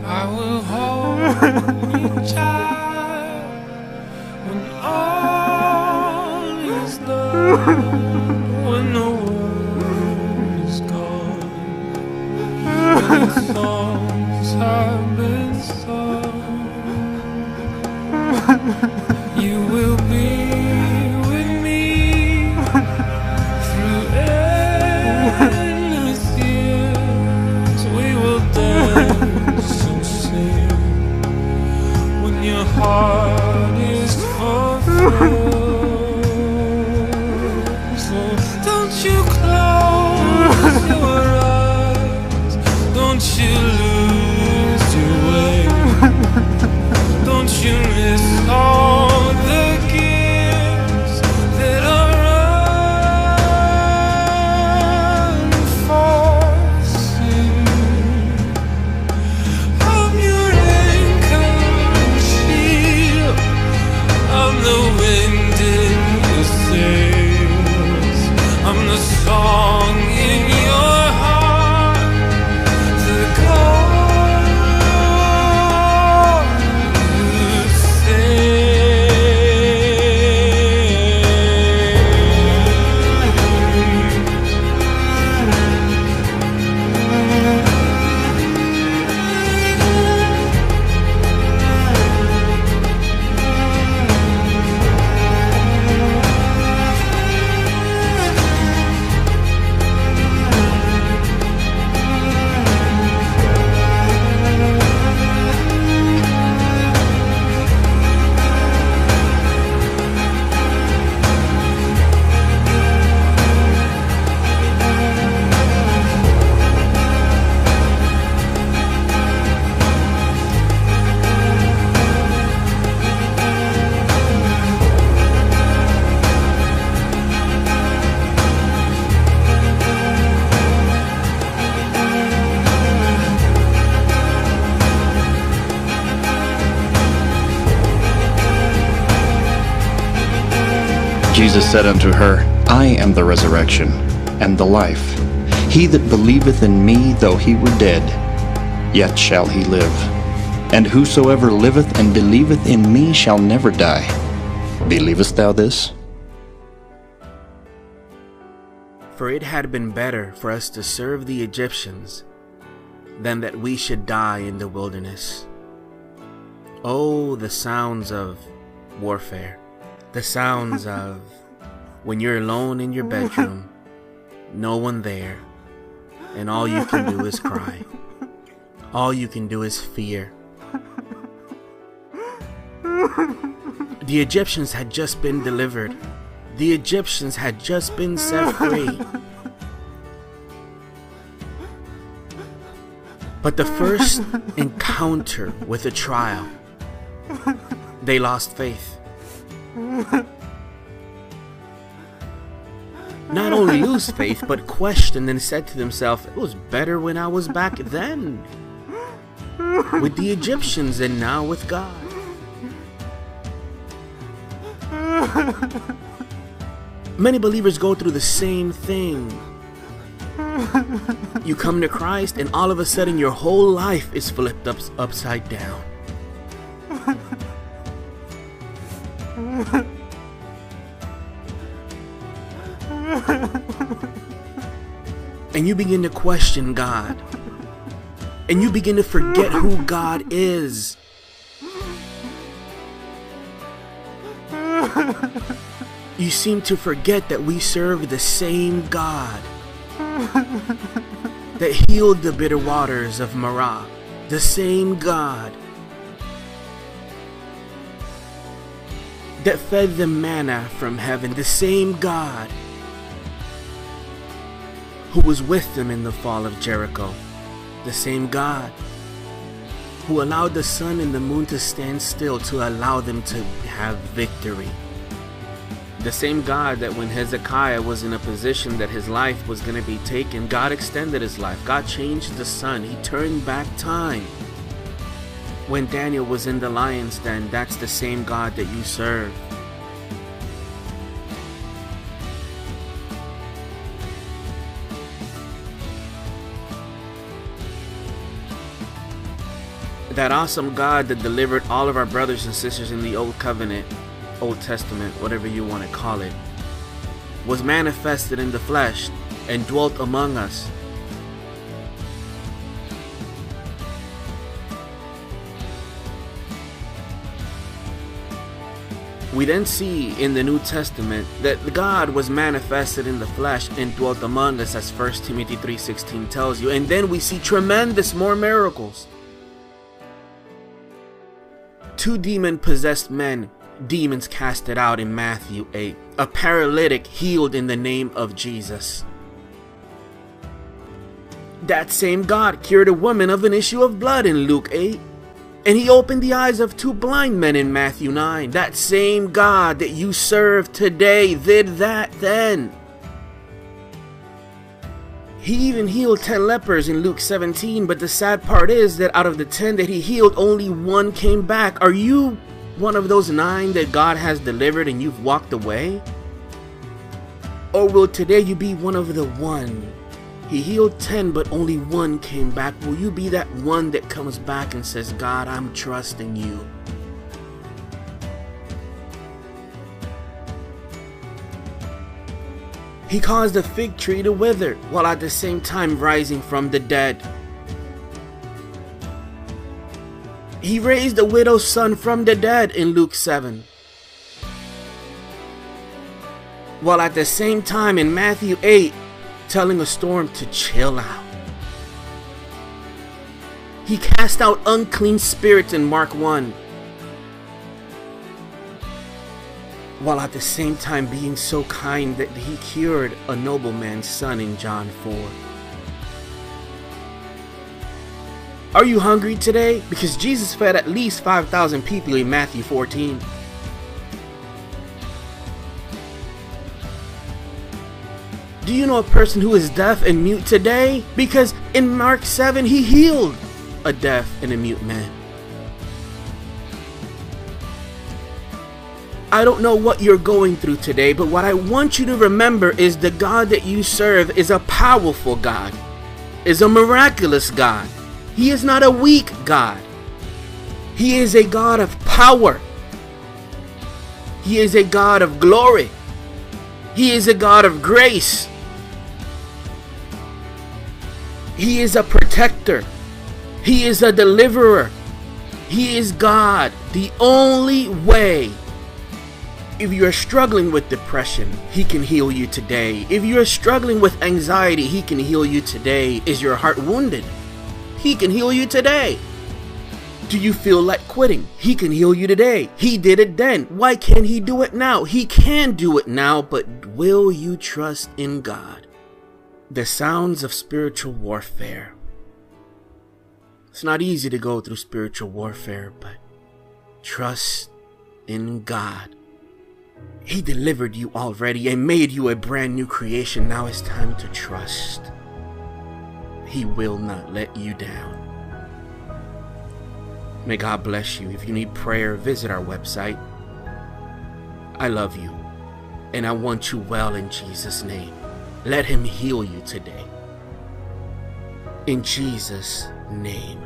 I will hold you, child, when all is done, when the world is gone, when the songs have been sung. You will be with me through endless years. We will dance and sing when your heart is fulfilled. So don't you close your eyes, don't you lose your way, don't you miss all the gifts that are unforeseen. I'm your anchor and shield, I'm the wind in your sails, I'm the song in your heart, the call you sing. Jesus said unto her, I am the resurrection and the life. He that believeth in me, though he were dead, yet shall he live. And whosoever liveth and believeth in me shall never die. Believest thou this? For it had been better for us to serve the Egyptians than that we should die in the wilderness. Oh, the sounds of warfare. The sounds of when you're alone in your bedroom, no one there, and all you can do is cry. All you can do is fear. The Egyptians had just been delivered. The Egyptians had just been set free. But the first encounter with a trial, they lost faith. Not only lose faith, but questioned and said to themselves, it was better when I was back then with the Egyptians and now with God. Many believers go through the same thing. You come to Christ and all of a sudden your whole life is flipped upside down. And you begin to question God. And you begin to forget who God is. You seem to forget that we serve the same God that healed the bitter waters of Marah. The same God that fed the manna from heaven. The same God who was with them in the fall of Jericho. The same God who allowed the sun and the moon to stand still to allow them to have victory. The same God that when Hezekiah was in a position that his life was going to be taken, God extended his life. God changed the sun. He turned back time. When Daniel was in the lion's den, that's the same God that you serve. That awesome God that delivered all of our brothers and sisters in the Old Covenant, Old Testament, whatever you want to call it, was manifested in the flesh and dwelt among us. We then see in the New Testament that God was manifested in the flesh and dwelt among us, as 1 Timothy 3:16 tells you. And then we see tremendous more miracles. 2 demon-possessed men, demons casted out in Matthew 8. A paralytic healed in the name of Jesus. That same God cured a woman of an issue of blood in Luke 8. And he opened the eyes of 2 blind men in Matthew 9. That same God that you serve today did that then. He even healed 10 lepers in Luke 17, but the sad part is that out of the 10 that he healed, only 1 came back. Are you one of those 9 that God has delivered and you've walked away? Or will today you be one of the 1? He healed 10, but only 1 came back. Will you be that 1 that comes back and says, God, I'm trusting you? He caused the fig tree to wither, while at the same time rising from the dead. He raised a widow's son from the dead in Luke 7. While at the same time in Matthew 8, telling a storm to chill out. He cast out unclean spirits in Mark 1. While at the same time being so kind that he cured a nobleman's son in John 4. Are you hungry today? Because Jesus fed at least 5,000 people in Matthew 14. Do you know a person who is deaf and mute today? Because in Mark 7 he healed a deaf and a mute man. I don't know what you're going through today, but what I want you to remember is the God that you serve is a powerful God, is a miraculous God. He is not a weak God. He is a God of power. He is a God of glory. He is a God of grace. He is a protector. He is a deliverer. He is God, the only way. If you are struggling with depression, he can heal you today. If you are struggling with anxiety, he can heal you today. Is your heart wounded? He can heal you today. Do you feel like quitting? He can heal you today. He did it then. Why can't he do it now? He can do it now, but will you trust in God? The sounds of spiritual warfare. It's not easy to go through spiritual warfare, but trust in God. He delivered you already and made you a brand new creation. Now it's time to trust. He will not let you down. May God bless you. If you need prayer, visit our website. I love you, and I want you well in Jesus' name. Let him heal you today. In Jesus' name.